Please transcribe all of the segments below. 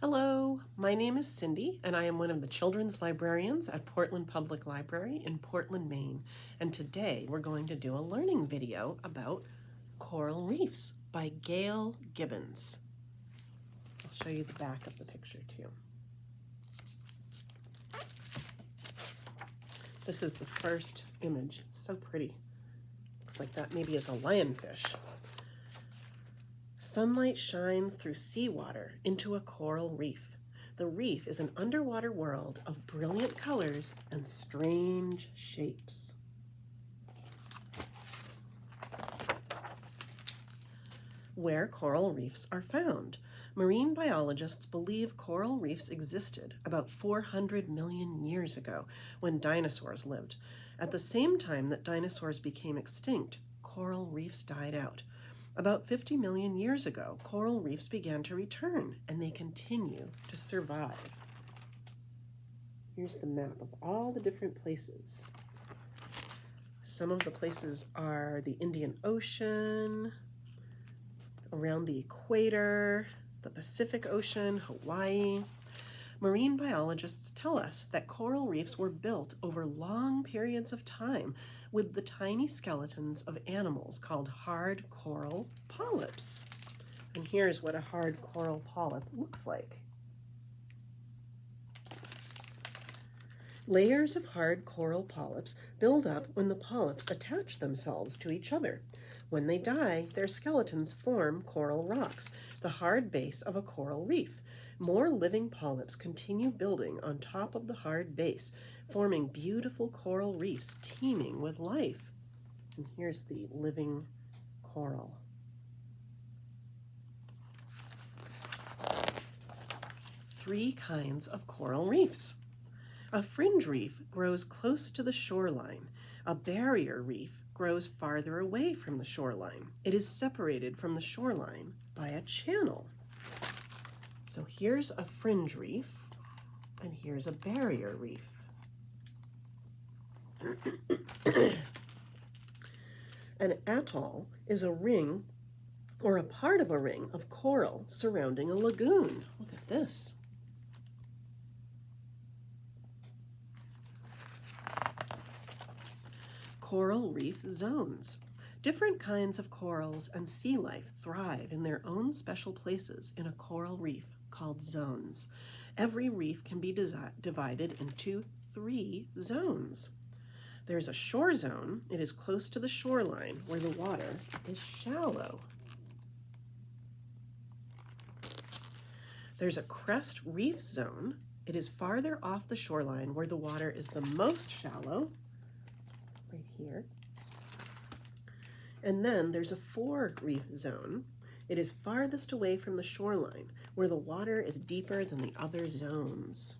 Hello, my name is Cindy, and I am one of the children's librarians at Portland Public Library in Portland, Maine. And today we're going to do a learning video about coral reefs by Gail Gibbons. I'll show you the back of the picture too. This is the first image. It's so pretty. Looks like that maybe is a lionfish. Sunlight shines through seawater into a coral reef. The reef is an underwater world of brilliant colors and strange shapes. Where coral reefs are found. Marine biologists believe coral reefs existed about 400 million years ago when dinosaurs lived. At the same time that dinosaurs became extinct, coral reefs died out. About 50 million years ago, coral reefs began to return, and they continue to survive. Here's the map of all the different places. Some of the places are the Indian Ocean, around the equator, the Pacific Ocean, Hawaii. Marine biologists tell us that coral reefs were built over long periods of time with the tiny skeletons of animals called hard coral polyps. And here's what a hard coral polyp looks like. Layers of hard coral polyps build up when the polyps attach themselves to each other. When they die, their skeletons form coral rocks, the hard base of a coral reef. More living polyps continue building on top of the hard base, forming beautiful coral reefs teeming with life. And here's the living coral. Three kinds of coral reefs. A fringe reef grows close to the shoreline. A barrier reef grows farther away from the shoreline. It is separated from the shoreline by a channel. So here's a fringe reef, and here's a barrier reef. An atoll is a ring or a part of a ring of coral surrounding a lagoon. Look at this. Coral reef zones. Different kinds of corals and sea life thrive in their own special places in a coral reef called zones. Every reef can be divided into 3 zones. There's a shore zone. It is close to the shoreline where the water is shallow. There's a crest reef zone. It is farther off the shoreline where the water is the most shallow, right here. And then there's a fore reef zone. It is farthest away from the shoreline, where the water is deeper than the other zones.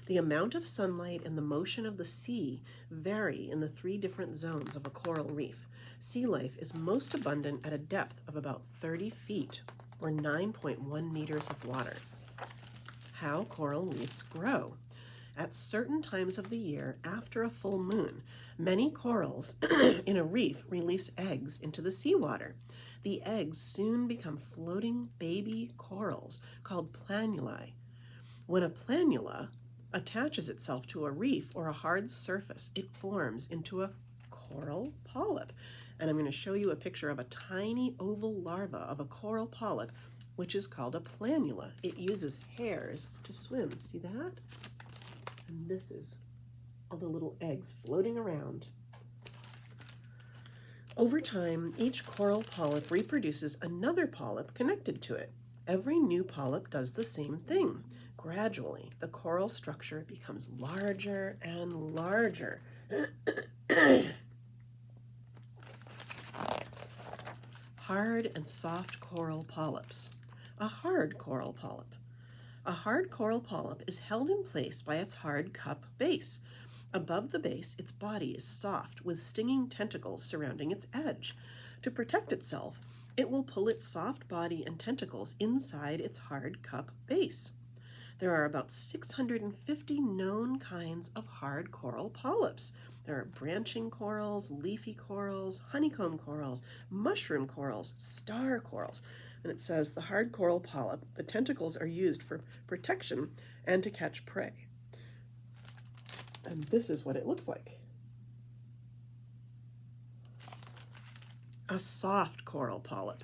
The amount of sunlight and the motion of the sea vary in the 3 different zones of a coral reef. Sea life is most abundant at a depth of about 30 feet, or 9.1 meters of water. How coral reefs grow. At certain times of the year, after a full moon, many corals in a reef release eggs into the seawater. The eggs soon become floating baby corals called planulae. When a planula attaches itself to a reef or a hard surface, it forms into a coral polyp. And I'm going to show you a picture of a tiny oval larva of a coral polyp, which is called a planula. It uses hairs to swim. See that? And this is all the little eggs floating around. Over time, each coral polyp reproduces another polyp connected to it. Every new polyp does the same thing. Gradually, the coral structure becomes larger and larger. Hard and soft coral polyps. A hard coral polyp. A hard coral polyp is held in place by its hard cup base. Above the base, its body is soft with stinging tentacles surrounding its edge. To protect itself, it will pull its soft body and tentacles inside its hard cup base. There are about 650 known kinds of hard coral polyps. There are branching corals, leafy corals, honeycomb corals, mushroom corals, star corals. And it says, the hard coral polyp, the tentacles are used for protection and to catch prey. And this is what it looks like. A soft coral polyp.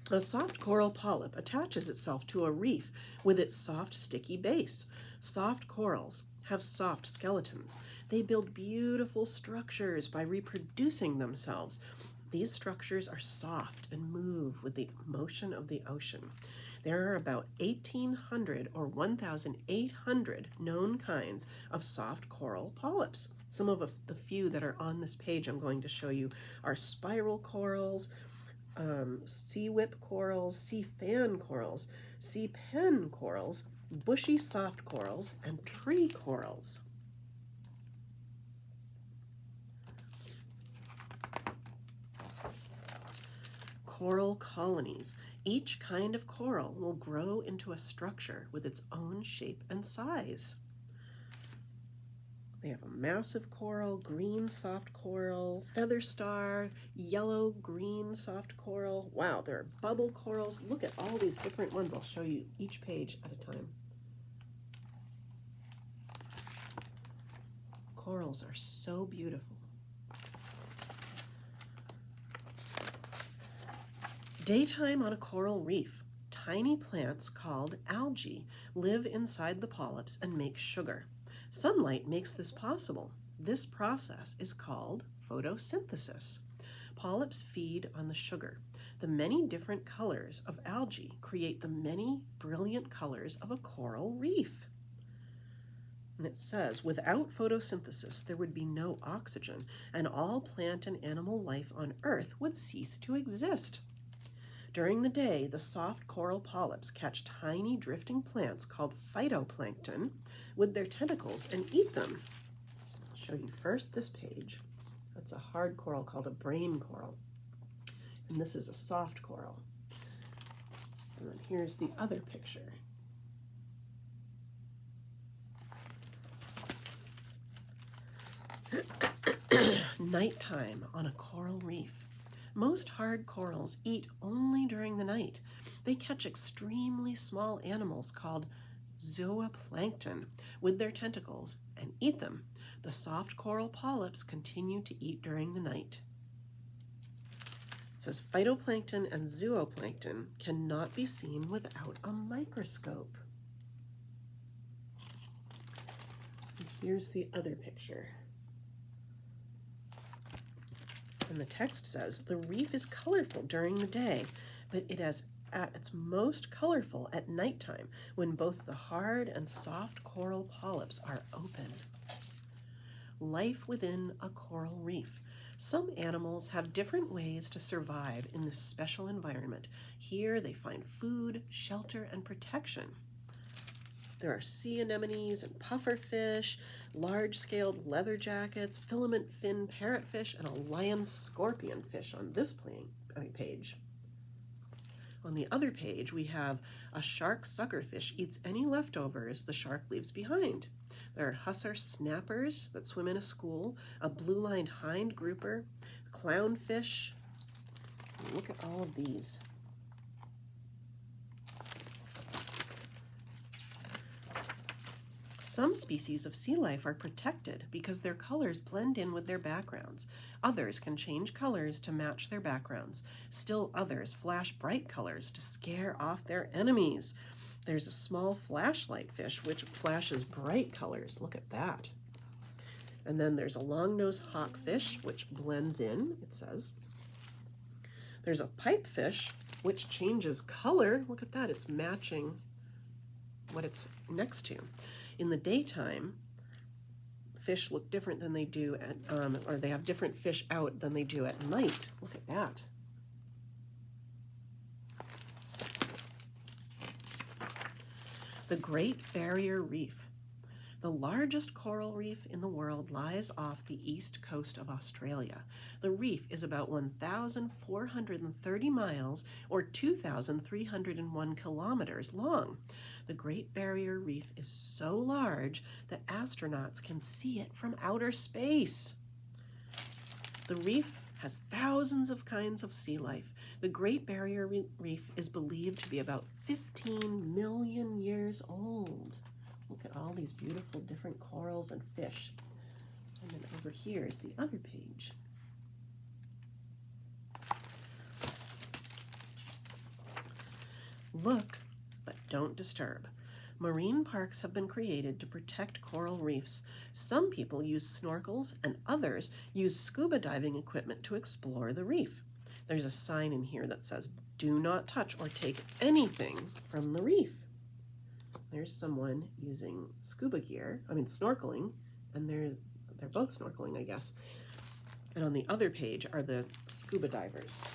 A soft coral polyp attaches itself to a reef with its soft, sticky base. Soft corals have soft skeletons. They build beautiful structures by reproducing themselves. These structures are soft and move with the motion of the ocean. There are about 1,800 or 1,800 known kinds of soft coral polyps. Some of the few that are on this page I'm going to show you are spiral corals, sea whip corals, sea fan corals, sea pen corals, bushy soft corals, and tree corals. Coral colonies. Each kind of coral will grow into a structure with its own shape and size. They have a massive coral, green soft coral, feather star, yellow, green soft coral. Wow, there are bubble corals. Look at all these different ones. I'll show you each page at a time. Corals are so beautiful. Daytime on a coral reef. Tiny plants called algae live inside the polyps and make sugar. Sunlight makes this possible. This process is called photosynthesis. Polyps feed on the sugar. The many different colors of algae create the many brilliant colors of a coral reef. And it says, without photosynthesis, there would be no oxygen, and all plant and animal life on Earth would cease to exist. During the day, the soft coral polyps catch tiny drifting plants called phytoplankton with their tentacles and eat them. I'll show you first this page. That's a hard coral called a brain coral. And this is a soft coral. And then here's the other picture. Nighttime on a coral reef. Most hard corals eat only during the night. They catch extremely small animals called zooplankton with their tentacles and eat them. The soft coral polyps continue to eat during the night. It says phytoplankton and zooplankton cannot be seen without a microscope. And here's the other picture. And the text says, the reef is colorful during the day, but it is at its most colorful at nighttime when both the hard and soft coral polyps are open. Life within a coral reef. Some animals have different ways to survive in this special environment. Here they find food, shelter, and protection. There are sea anemones and pufferfish, large-scaled leather jackets, filament fin parrotfish, and a lion scorpionfish on this page. On the other page, we have a shark suckerfish eats any leftovers the shark leaves behind. There are hussar snappers that swim in a school, a blue-lined hind grouper, clownfish. Look at all of these. Some species of sea life are protected because their colors blend in with their backgrounds. Others can change colors to match their backgrounds. Still others flash bright colors to scare off their enemies. There's a small flashlight fish which flashes bright colors. Look at that. And then there's a long-nosed hawkfish which blends in, it says. There's a pipefish which changes color. Look at that, it's matching what it's next to. In the daytime, fish look different than they do at, or they have different fish out than they do at night. Look at that. The Great Barrier Reef. The largest coral reef in the world lies off the east coast of Australia. The reef is about 1,430 miles or 2,301 kilometers long. The Great Barrier Reef is so large that astronauts can see it from outer space. The reef has thousands of kinds of sea life. The Great Barrier Reef is believed to be about 15 million years old. Look at all these beautiful different corals and fish. And then over here is the other page. Look, but don't disturb. Marine parks have been created to protect coral reefs. Some people use snorkels and others use scuba diving equipment to explore the reef. There's a sign in here that says, "Do not touch or take anything from the reef." There's someone using snorkeling, and they're both snorkeling, I guess. And on the other page are the scuba divers.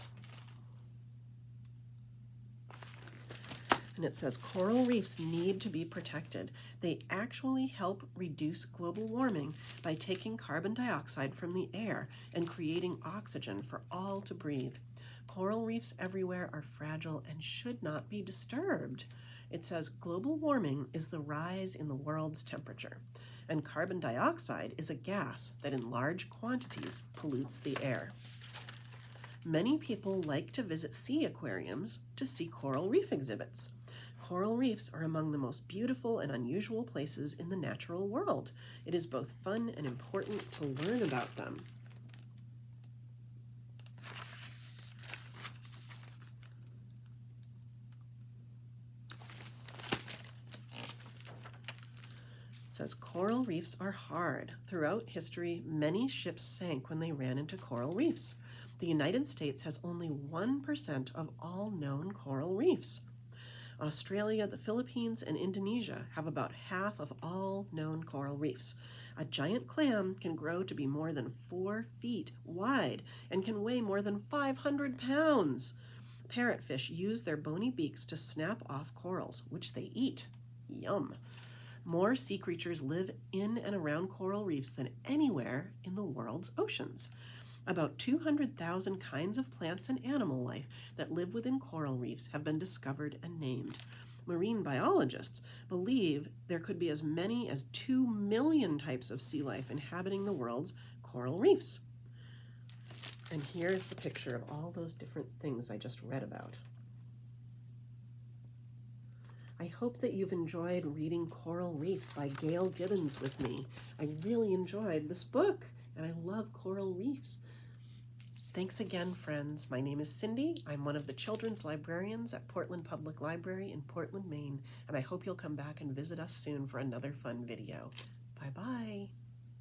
And it says coral reefs need to be protected. They actually help reduce global warming by taking carbon dioxide from the air and creating oxygen for all to breathe. Coral reefs everywhere are fragile and should not be disturbed. It says global warming is the rise in the world's temperature, and carbon dioxide is a gas that in large quantities pollutes the air. Many people like to visit sea aquariums to see coral reef exhibits. Coral reefs are among the most beautiful and unusual places in the natural world. It is both fun and important to learn about them. It says coral reefs are hard. Throughout history, many ships sank when they ran into coral reefs. The United States has only 1% of all known coral reefs. Australia, the Philippines, and Indonesia have about half of all known coral reefs. A giant clam can grow to be more than 4 feet wide and can weigh more than 500 pounds. Parrotfish use their bony beaks to snap off corals, which they eat. Yum! More sea creatures live in and around coral reefs than anywhere in the world's oceans. About 200,000 kinds of plants and animal life that live within coral reefs have been discovered and named. Marine biologists believe there could be as many as 2 million types of sea life inhabiting the world's coral reefs. And here's the picture of all those different things I just read about. I hope that you've enjoyed reading Coral Reefs by Gail Gibbons with me. I really enjoyed this book, and I love coral reefs. Thanks again, friends. My name is Cindy. I'm one of the children's librarians at Portland Public Library in Portland, Maine, and I hope you'll come back and visit us soon for another fun video. Bye-bye.